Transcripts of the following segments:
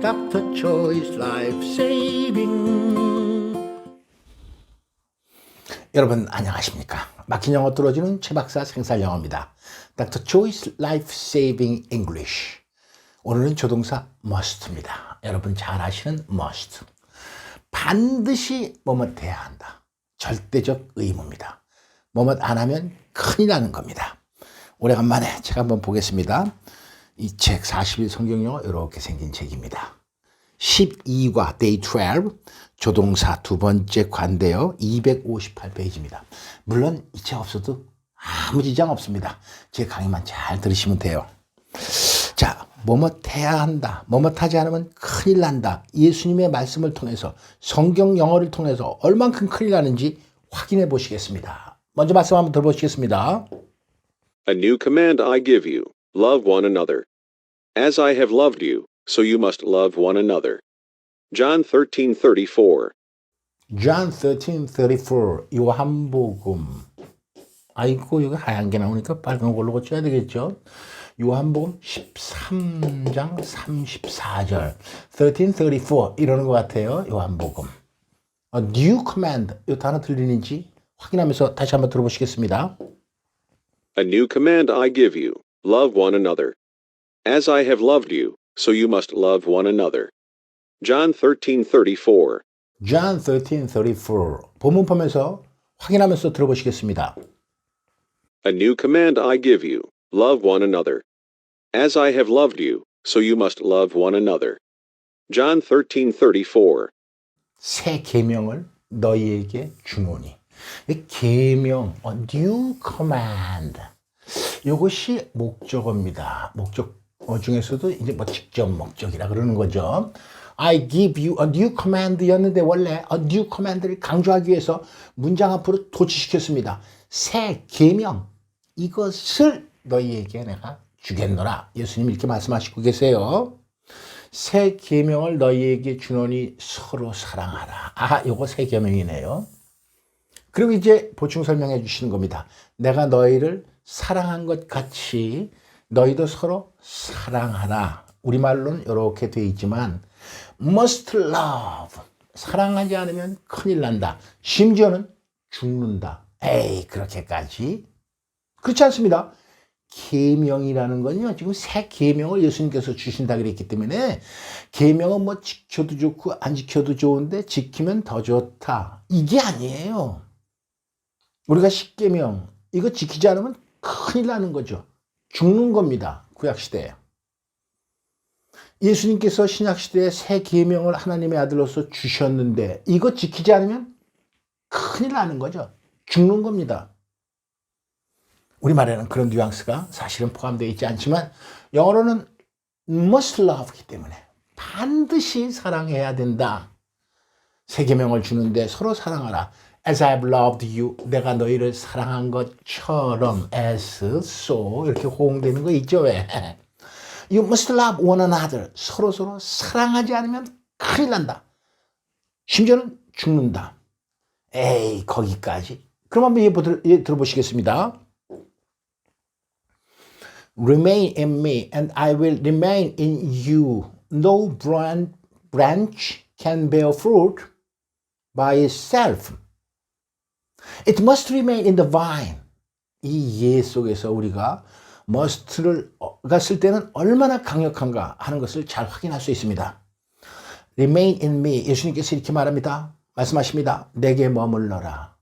Dr. Choice Life Saving. 여러분 안녕하십니까? 막힌 영어 뚫어주는 최 박사 생살 영어입니다. Dr. Choice Life Saving English. 오늘은 조동사 must입니다. 여러분 잘 아시는 must. 반드시 뭐뭇 해야 한다. 절대적 의무입니다. 뭐뭇 안 하면 큰일 나는 겁니다. 오래간만에 책 한번 보겠습니다. 이 책 40일 성경영어 이렇게 생긴 책입니다. 12과 Day 12 조동사 두 번째 관대요. 258페이지입니다. 물론 이 책 없어도 아무 지장 없습니다. 제 강의만 잘 들으시면 돼요. 자, 뭐뭇 해야 한다. 뭐뭇 하지 않으면 큰일 난다. 예수님의 말씀을 통해서 성경 영어를 통해서 얼만큼 큰일 나는지 확인해 보시겠습니다. 먼저 말씀 한번 들어보시겠습니다. A new command I give you, love one another. As I have loved you, so you must love one another. John 13:34. John 13:34 요한복음. 아이고 여기 하얀 게 나오니까 빨간 걸로 고쳐야 되겠죠. 요한복음 13장 34절 13:34 이러는 것 같아요. 요한복음. A new command 이 단어 들리는지 확인하면서 다시 한번 들어보시겠습니다. A new command I give you, love one another. As I have loved you, so you must love one another. John 13:34. John 13:34 본문 보면서 확인하면서 들어보시겠습니다. A new command I give you, love one another. As I have loved you, so you must love one another. John 13:34. 새 계명을 너희에게 주노니. 이 계명, new command. 이것이 목적어입니다. 목적어 중에서도 이제 뭐 직접 목적이라 그러는 거죠. I give you a new command였는데 원래 a new command를 강조하기 위해서 문장 앞으로 도치시켰습니다. 새 계명, 이것을 너희에게 내가 주겠노라. 예수님 이렇게 말씀하시고 계세요. 새 계명을 너희에게 주노니 서로 사랑하라. 아, 요거 새 계명이네요. 그리고 이제 보충 설명해 주시는 겁니다. 내가 너희를 사랑한 것 같이 너희도 서로 사랑하라. 우리말로는 이렇게 되어 있지만 must love. 사랑하지 않으면 큰일 난다. 심지어는 죽는다. 에이, 그렇게까지. 그렇지 않습니다. 계명이라는 건요. 지금 새 계명을 예수님께서 주신다 그랬기 때문에 계명은 뭐 지켜도 좋고 안 지켜도 좋은데 지키면 더 좋다. 이게 아니에요. 우리가 십계명 이거 지키지 않으면 큰일 나는 거죠. 죽는 겁니다. 구약시대에. 예수님께서 신약시대에 새 계명을 하나님의 아들로서 주셨는데 이거 지키지 않으면 큰일 나는 거죠. 죽는 겁니다. 우리말에는 그런 뉘앙스가 사실은 포함되어 있지 않지만 영어로는 must love이기 때문에 반드시 사랑해야 된다. 새 계명을 주는데 서로 사랑하라. As I have loved you, 내가 너희를 사랑한 것처럼 as, so 이렇게 호응되는 거 있죠. 왜? You must love one another. 서로 사랑하지 않으면 큰일 난다. 심지어는 죽는다. 에이, 거기까지. 그럼 한번 들어보시겠습니다. Remain in me and I will remain in you. No branch can bear fruit by itself. It must remain in the vine. 이 예 속에서 우리가 must를 쓸 때는 얼마나 강력한가 하는 것을 잘 확인할 수 있습니다. Remain in me. 예수님께서 이렇게 말합니다. 말씀하십니다. 내게 머물러라.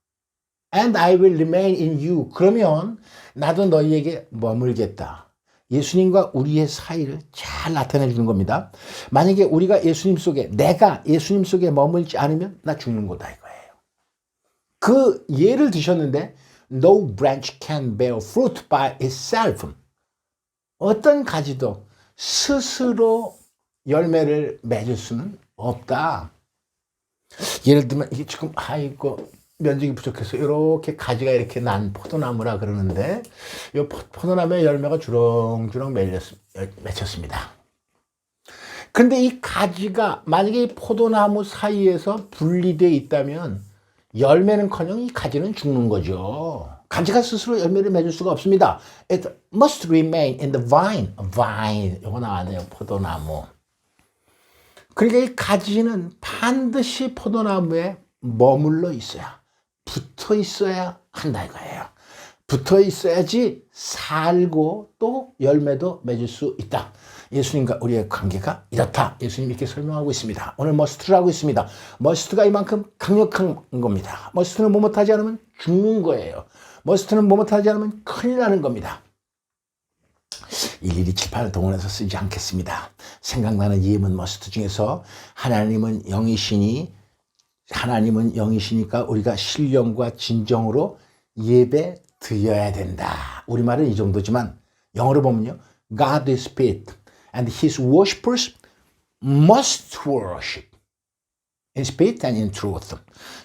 And I will remain in you. 그러면 나도 너희에게 머물겠다. 예수님과 우리의 사이를 잘 나타내 주는 겁니다. 만약에 우리가 예수님 속에, 내가 예수님 속에 머물지 않으면 나 죽는 거다 이거예요. 그 예를 드셨는데 No branch can bear fruit by itself. 어떤 가지도 스스로 열매를 맺을 수는 없다. 예를 들면 이게 지금 아이고 면적이 부족해서 이렇게 가지가 이렇게 난 포도나무라 그러는데 이 포도나무의 열매가 주렁주렁 맺혔습니다. 그런데 이 가지가 만약에 이 포도나무 사이에서 분리되어 있다면 열매는커녕 이 가지는 죽는 거죠. 가지가 스스로 열매를 맺을 수가 없습니다. It must remain in the vine. vine, 이거 나왔네요. 포도나무. 그러니까 이 가지는 반드시 포도나무에 머물러 있어야, 붙어 있어야 한다 이거예요. 붙어 있어야지 살고 또 열매도 맺을 수 있다. 예수님과 우리의 관계가 이렇다. 예수님 이렇게 설명하고 있습니다. 오늘 머스트를 하고 있습니다. 머스트가 이만큼 강력한 겁니다. 머스트는 뭐 못하지 않으면 죽는 거예요. 머스트는 뭐 못하지 않으면 큰일 나는 겁니다. 일일이 칠판을 동원해서 쓰지 않겠습니다. 생각나는 예문 머스트 중에서 하나님은 영이시니까 우리가 신령과 진정으로 예배 드려야 된다. 우리말은 이 정도지만 영어로 보면요. God is spirit and his worshippers must worship in spirit and in truth.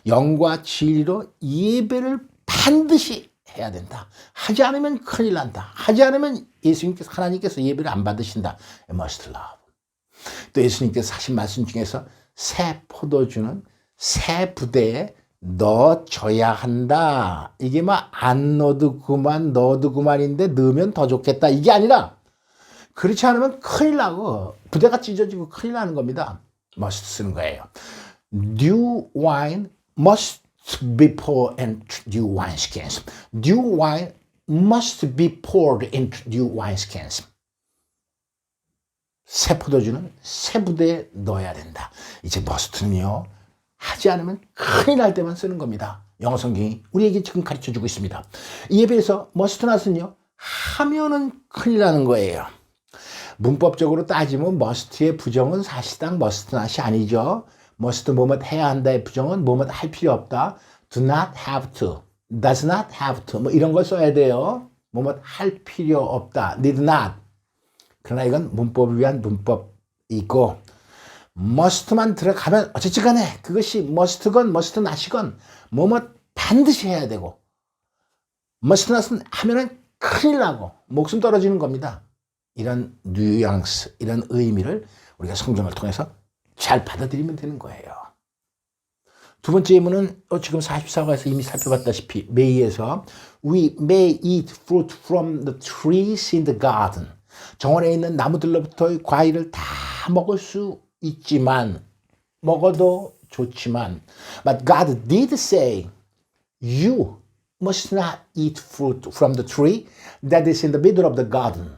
영과 진리로 예배를 반드시 해야 된다. 하지 않으면 큰일 난다. 하지 않으면 하나님께서 예배를 안 받으신다. must love. 또 예수님께서 하신 말씀 중에서 새 포도주는 새 부대에 넣어줘야 한다. 이게 막 안 넣어도 그만인데 넣으면 더 좋겠다. 이게 아니라 그렇지 않으면 큰일 나고 부대가 찢어지고 큰일 나는 겁니다. must 쓰는 거예요. New wine must be poured into new wineskins. New wine must be poured into new wineskins. 새 포도주는 새 부대에 넣어야 된다. 이제 must는요. 하지 않으면 큰일 날 때만 쓰는 겁니다. 영어 성경이 우리에게 지금 가르쳐주고 있습니다. 이에 비해서 must not은요. 하면은 큰일 나는 거예요. 문법적으로 따지면 must의 부정은 사실상 must not이 아니죠. must 뭐뭐 해야 한다의 부정은 뭐뭐 할 필요 없다. do not have to, does not have to 뭐 이런 걸 써야 돼요. 뭐뭐 할 필요 없다. need not. 그러나 이건 문법을 위한 문법이고 must만 들어가면 어쨌지 간에 그것이 must건 must not이건 뭐뭐 반드시 해야 되고 must not은 하면은 큰일 나고 목숨 떨어지는 겁니다. 이런 뉘앙스, 이런 의미를 우리가 성경을 통해서 잘 받아들이면 되는 거예요. 두 번째 예문은 지금 44과에서 이미 살펴봤다시피 may에서 We may eat fruit from the trees in the garden. 정원에 있는 나무들로부터 과일을 다 먹을 수 있지만 먹어도 좋지만 But God did say You must not eat fruit from the tree that is in the middle of the garden.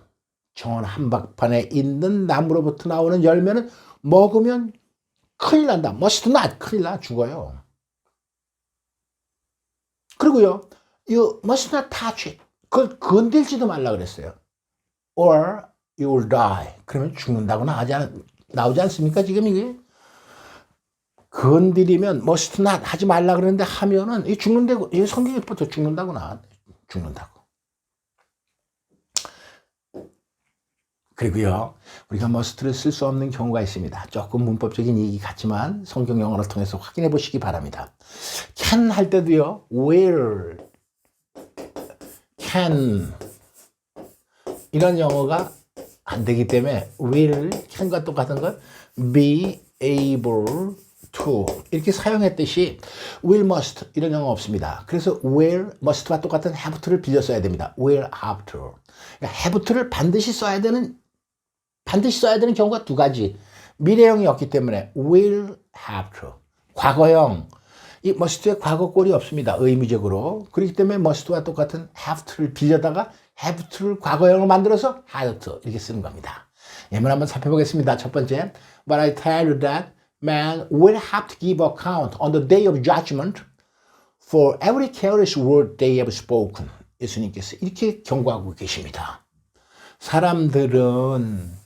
정원 한복판에 있는 나무로부터 나오는 열매는 먹으면 큰일 난다. must not. 큰일 나. 죽어요. 그리고요. You must not touch it. 그걸 건들지도 말라 그랬어요. Or you will die. 그러면 죽는다고 나오지 않습니까? 지금 이게. 건드리면 must not 하지 말라 그러는데 하면은 이 죽는다고. 이 성경에 붙어 죽는다고 나와. 죽는다고. 그리고요, 우리가 must를 쓸 수 없는 경우가 있습니다. 조금 문법적인 얘기 같지만 성경 영어를 통해서 확인해 보시기 바랍니다. can 할 때도요, will, can 이런 영어가 안 되기 때문에 will, can과 똑같은 건 be able to 이렇게 사용했듯이 will, must 이런 영어 없습니다. 그래서 will, must와 똑같은 have to를 빌려 써야 됩니다. will have to. 그러니까 have to를 반드시 써야 되는 경우가 두 가지. 미래형이었기 때문에 will have to. 과거형. 이 must의 과거꼴이 없습니다. 의미적으로. 그렇기 때문에 must와 똑같은 have to를 빌려다가 have to를 과거형으로 만들어서 had to 이렇게 쓰는 겁니다. 예문 한번 살펴보겠습니다. 첫 번째. But I tell you that man will have to give account on the day of judgment for every careless word they have spoken. 예수님께서 이렇게 경고하고 계십니다. 사람들은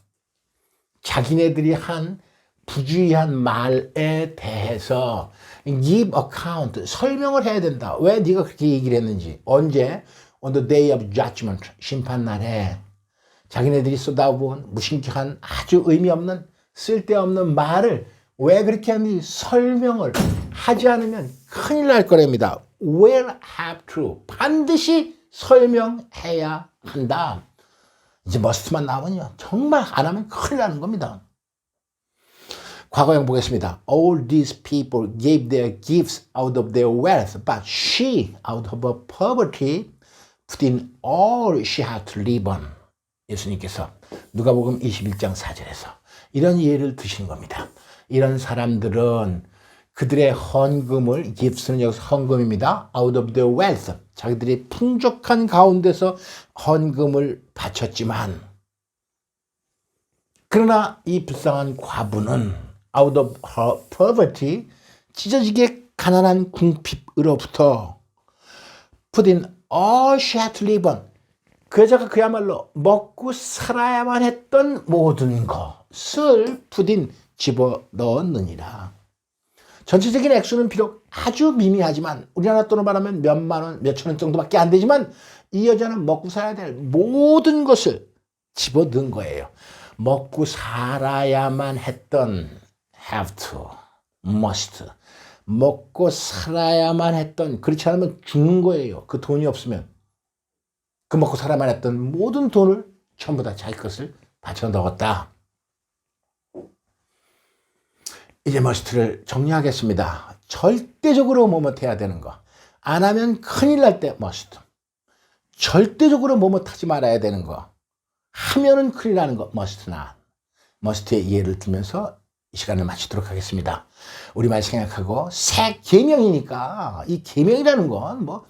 자기네들이 한 부주의한 말에 대해서 give account, 설명을 해야 된다. 왜 네가 그렇게 얘기를 했는지. 언제? On the day of judgment, 심판날에 자기네들이 쏟아부은 무신격한 아주 의미 없는 쓸데없는 말을 왜 그렇게 하는지 설명을 하지 않으면 큰일 날 거랍니다. will have to. 반드시 설명해야 한다. 이제 must만 나오면요. 정말 안 하면 큰일 나는 겁니다. 과거형 보겠습니다. All these people gave their gifts out of their wealth, but she, out of her poverty, put in all she had to live on. 예수님께서 누가복음 21장 4절에서 이런 예를 드시는 겁니다. 이런 사람들은 그들의 헌금을, gives는 여기서 헌금입니다. out of their wealth. 자기들이 풍족한 가운데서 헌금을 바쳤지만, 그러나 이 불쌍한 과부는 out of her poverty, 찢어지게 가난한 궁핍으로부터 put in all she had to live on. 그 여자가 그야말로 먹고 살아야만 했던 모든 것을 put in, 집어넣었느니라. 전체적인 액수는 비록 아주 미미하지만 우리나라 돈으로 말하면 몇만 원, 몇천 원 정도밖에 안 되지만 이 여자는 먹고 살아야 될 모든 것을 집어넣은 거예요. 먹고 살아야만 했던 have to, must. 먹고 살아야만 했던, 그렇지 않으면 죽는 거예요. 그 돈이 없으면. 그 먹고 살아야만 했던 모든 돈을 전부 다 자기 것을 바쳐 넣었다. 이제 머스트를 정리하겠습니다. 절대적으로 뭐뭇해야 되는 거. 안 하면 큰일 날 때 머스트. 절대적으로 뭐뭇하지 말아야 되는 거. 하면은 큰일 나는 거. 머스트나. 머스트의 예를 들면서 이 시간을 마치도록 하겠습니다. 우리말 생각하고 새 계명이니까 이 계명이라는 건 뭐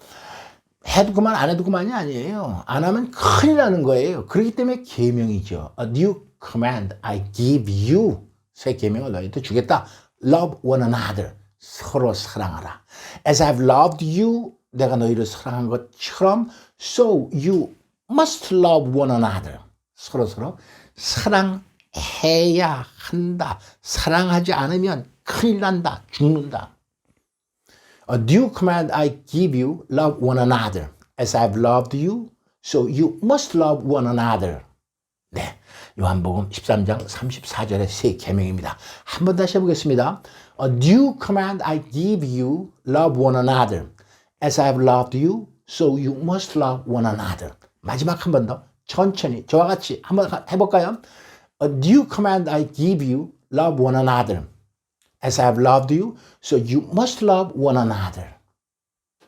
해도 그만 안 해도 그만이 아니에요. 안 하면 큰일 나는 거예요. 그렇기 때문에 계명이죠. A new command I give you. 새 계명을 너희한테 주겠다. Love one another. 서로 사랑하라. As I've loved you. 내가 너희를 사랑한 것처럼 so you must love one another. 서로 사랑해야 한다. 사랑하지 않으면 큰일 난다. 죽는다. A new command I give you, love one another. As I've loved you, so you must love one another. 네, 요한복음 13장 34절의 새 계명입니다. 한 번 다시 해보겠습니다. A new command I give you, love one another. As I've loved you, so you must love one another. 마지막 한 번 더 천천히 저와 같이 한번 해볼까요? A new command I give you, love one another. As I've loved you, so you must love one another.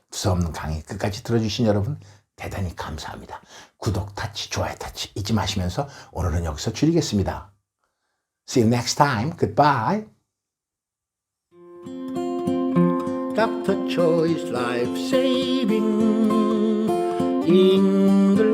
두서없는 강의 끝까지 들어주신 여러분 대단히 감사합니다. 구독 타치, 좋아요 타치 잊지 마시면서 오늘은 여기서 줄이겠습니다. See you next time. Goodbye. Dr. Choi's Life Saving English